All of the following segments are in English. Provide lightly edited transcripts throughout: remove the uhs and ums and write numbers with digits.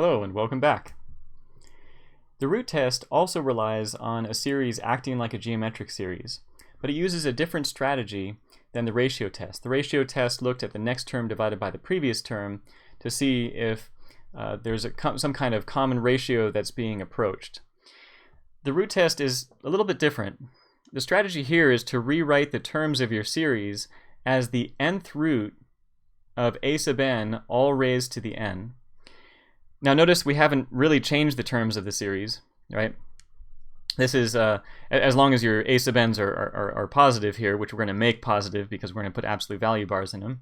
Hello and welcome back. The root test also relies on a series acting like a geometric series, but it uses a different strategy than the ratio test. The ratio test looked at the next term divided by the previous term to see if there's some kind of common ratio that's being approached. The root test is a little bit different. The strategy here is to rewrite the terms of your series as the nth root of a sub n all raised to the n. Now notice we haven't really changed the terms of the series, right? This is, as long as your a sub n's are positive here, which we're going to make positive because we're going to put absolute value bars in them.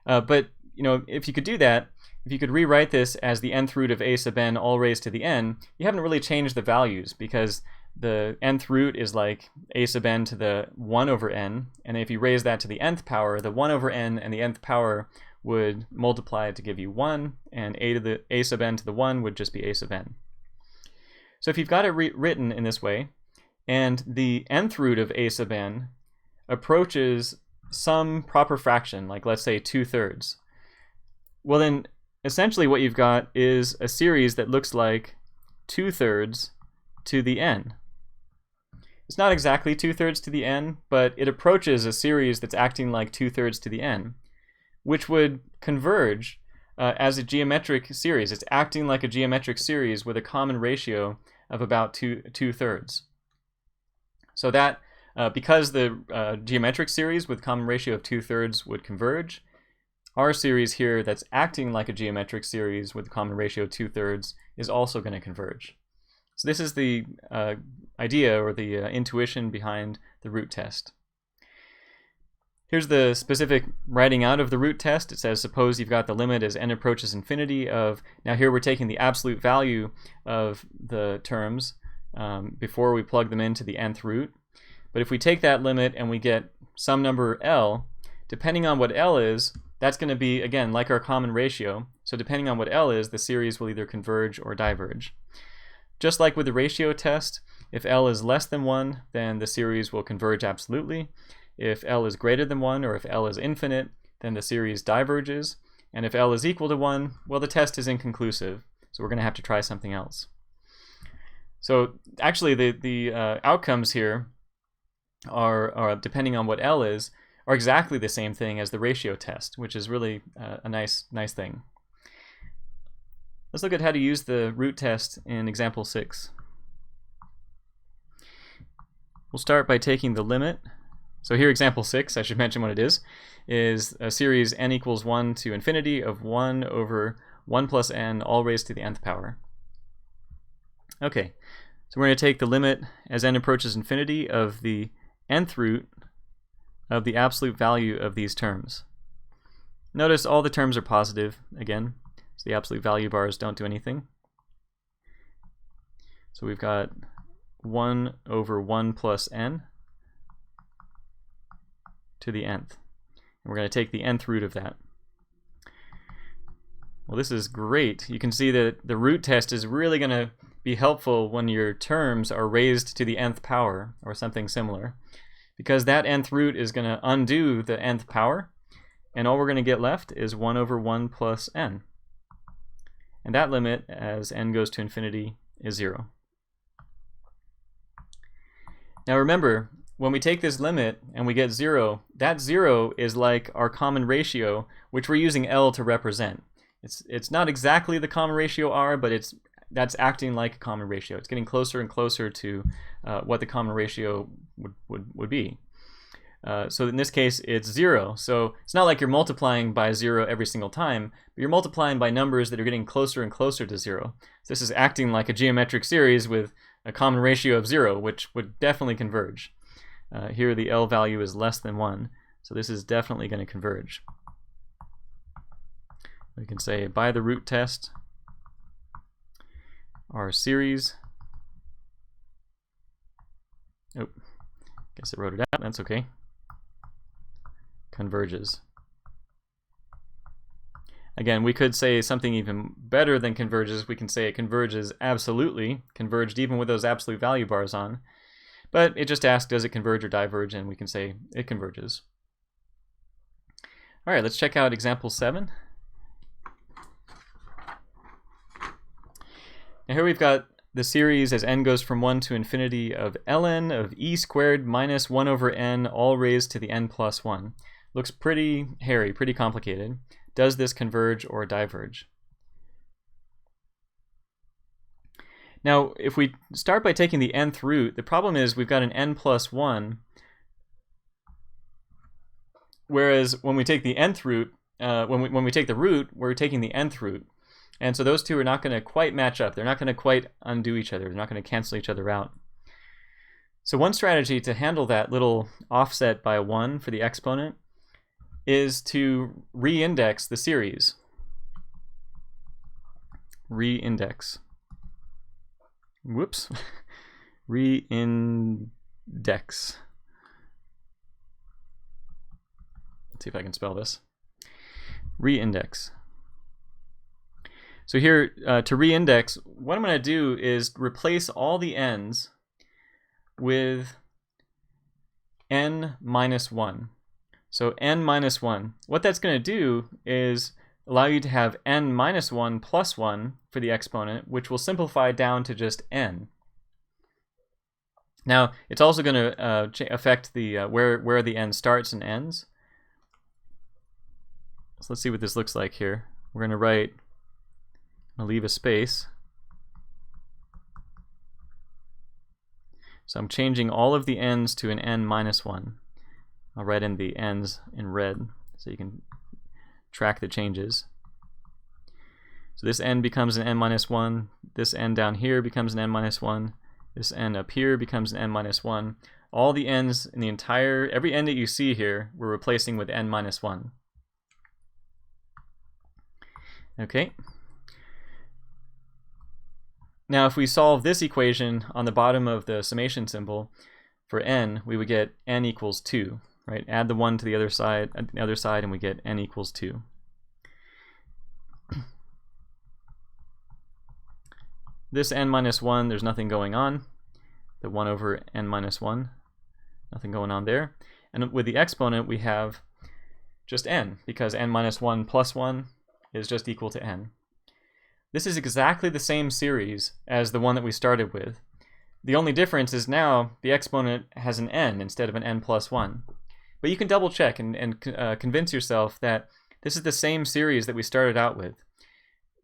But if you could do that, if you could rewrite this as the nth root of a sub n all raised to the n, you haven't really changed the values because the nth root is like a sub n to the 1 over n, and if you raise that to the nth power, the 1 over n and the nth power would multiply to give you 1, and a sub n to the 1 would just be a sub n. So if you've got it written in this way, and the nth root of a sub n approaches some proper fraction, like let's say 2/3, well then essentially what you've got is a series that looks like 2/3 to the n. It's not exactly 2/3 to the n, but it approaches a series that's acting like 2/3 to the n, which would converge as a geometric series. It's acting like a geometric series with a common ratio of about 2/3. So that, because the geometric series with common ratio of 2/3 would converge, our series here that's acting like a geometric series with a common ratio of 2/3 is also going to converge. So this is the idea or the intuition behind the root test. Here's the specific writing out of the root test. It says, suppose you've got the limit as n approaches infinity of, now here we're taking the absolute value of the terms before we plug them into the nth root. But if we take that limit and we get some number L, depending on what L is, that's going to be, again, like our common ratio. So depending on what L is, the series will either converge or diverge. Just like with the ratio test, if L is less than 1, then the series will converge absolutely. If L is greater than 1, or if L is infinite, then the series diverges. And if L is equal to 1, well, the test is inconclusive, so we're going to have to try something else. So actually, the outcomes here are, depending on what L is, are exactly the same thing as the ratio test, which is really a nice thing. Let's look at how to use the root test in example 6. We'll start by taking the limit. So here, example 6, I should mention what it is a series n equals 1 to infinity of 1 over 1 plus n all raised to the nth power. Okay, so we're going to take the limit as n approaches infinity of the nth root of the absolute value of these terms. Notice all the terms are positive again, so the absolute value bars don't do anything. So we've got 1 over 1 plus n to the nth. And we're going to take the nth root of that. Well, this is great. You can see that the root test is really going to be helpful when your terms are raised to the nth power or something similar, because that nth root is going to undo the nth power, and all we're going to get left is 1 over 1 plus n. And that limit, as n goes to infinity, is 0. Now remember, when we take this limit and we get 0, that 0 is like our common ratio, which we're using L to represent. It's not exactly the common ratio R, but that's acting like a common ratio. It's getting closer and closer to what the common ratio would be. So in this case, it's 0. So it's not like you're multiplying by 0 every single time, but you're multiplying by numbers that are getting closer and closer to 0. So this is acting like a geometric series with a common ratio of 0, which would definitely converge. Here the L value is less than 1, so this is definitely going to converge. We can say by the root test, our series, oh, guess I wrote it out, that's okay, converges. Again, we could say something even better than converges. We can say it converges absolutely, converged even with those absolute value bars on. But it just asks, does it converge or diverge? And we can say it converges. All right, let's check out example 7. Now here we've got the series as n goes from 1 to infinity of ln of e squared minus 1 over n all raised to the n plus 1. Looks pretty hairy, pretty complicated. Does this converge or diverge? Now, if we start by taking the nth root, the problem is we've got an n plus 1, whereas when we take the nth root, when we take the root, we're taking the nth root. And so those two are not going to quite match up. They're not going to quite undo each other. They're not going to cancel each other out. So one strategy to handle that little offset by 1 for the exponent is to reindex the series. Reindex. Whoops. Reindex. Let's see if I can spell this. Reindex. So here, to reindex, what I'm going to do is replace all the n's with n minus 1. So n minus 1. What that's going to do is allow you to have n minus 1 plus 1 for the exponent, which will simplify down to just n. Now, it's also going to affect the where the n starts and ends. So let's see what this looks like here. We're going to write, I'll leave a space. So I'm changing all of the n's to an n minus 1. I'll write in the n's in red so you can track the changes. So this n becomes an n minus 1. This n down here becomes an n minus 1. This n up here becomes an n minus 1. All the n's in the entire, every n that you see here, we're replacing with n minus 1. Okay. Now if we solve this equation on the bottom of the summation symbol for n, we would get n equals 2. Right? Add the 1 to the other side, and we get n equals 2. This n minus 1, there's nothing going on. The 1 over n minus 1, nothing going on there. And with the exponent, we have just n, because n minus 1 plus 1 is just equal to n. This is exactly the same series as the one that we started with. The only difference is now the exponent has an n instead of an n plus 1. But you can double check and convince yourself that this is the same series that we started out with.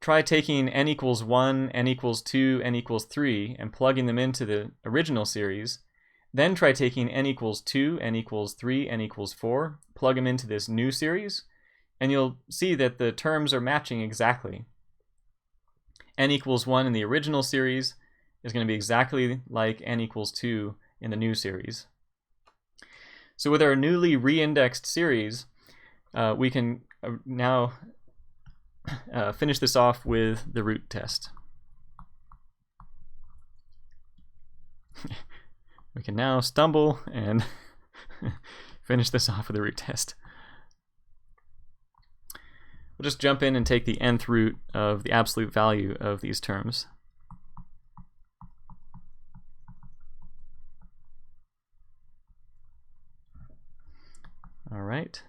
Try taking n equals 1, n equals 2, n equals 3 and plugging them into the original series. Then try taking n equals 2, n equals 3, n equals 4, plug them into this new series, and you'll see that the terms are matching exactly. N equals 1 in the original series is going to be exactly like n equals 2 in the new series. So with our newly reindexed series, we can now finish this off with the root test. We can now stumble and finish this off with the root test. We'll just jump in and take the nth root of the absolute value of these terms. All right.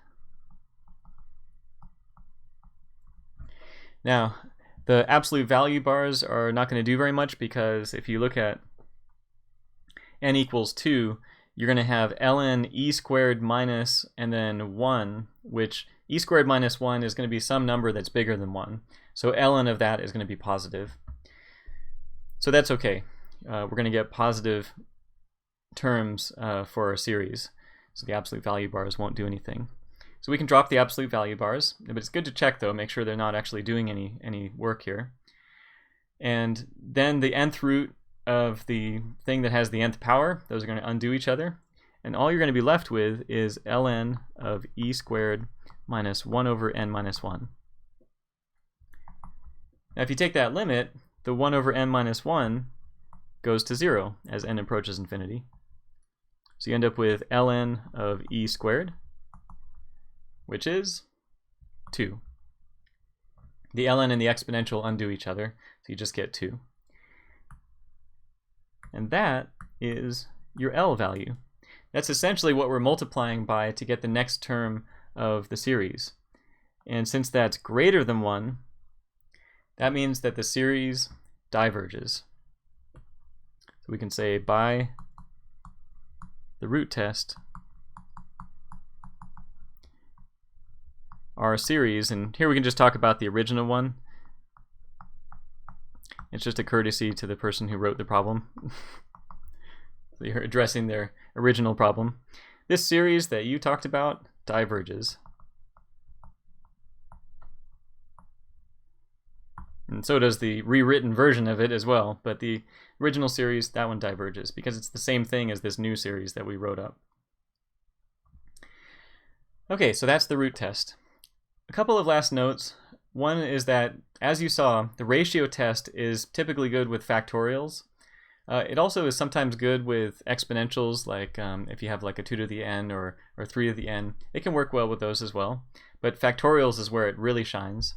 Now, the absolute value bars are not going to do very much because if you look at n equals 2, you're going to have ln e squared minus and then 1, which e squared minus 1 is going to be some number that's bigger than 1. So ln of that is going to be positive. So that's okay. We're going to get positive terms for our series. So the absolute value bars won't do anything. So we can drop the absolute value bars, but it's good to check though, make sure they're not actually doing any work here. And then the nth root of the thing that has the nth power, those are going to undo each other. And all you're going to be left with is ln of e squared minus 1 over n minus 1. Now if you take that limit, the 1 over n minus 1 goes to 0 as n approaches infinity. So you end up with ln of e squared, which is 2. The ln and the exponential undo each other, so you just get 2. And that is your L value. That's essentially what we're multiplying by to get the next term of the series. And since that's greater than 1, that means that the series diverges. So we can say by the root test, our series, and here we can just talk about the original one. It's just a courtesy to the person who wrote the problem. So you're addressing their original problem. This series that you talked about diverges. And so does the rewritten version of it as well, but the original series, that one diverges because it's the same thing as this new series that we wrote up. Okay, so that's the root test. A couple of last notes. One is that, as you saw, the ratio test is typically good with factorials. It also is sometimes good with exponentials, like if you have like a 2 to the n or 3 to the n. It can work well with those as well, but factorials is where it really shines.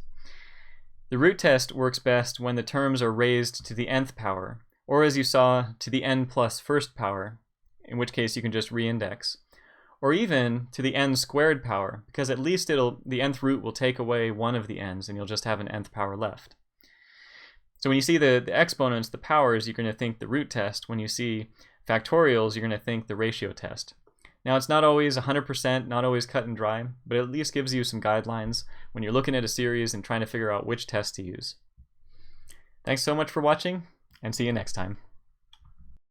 The root test works best when the terms are raised to the nth power, or as you saw, to the n plus first power, in which case you can just reindex, or even to the n squared power, because at least the nth root will take away one of the n's and you'll just have an nth power left. So when you see the exponents, the powers, you're going to think the root test. When you see factorials, you're going to think the ratio test. Now, it's not always 100%, not always cut and dry, but it at least gives you some guidelines when you're looking at a series and trying to figure out which test to use. Thanks so much for watching, and see you next time.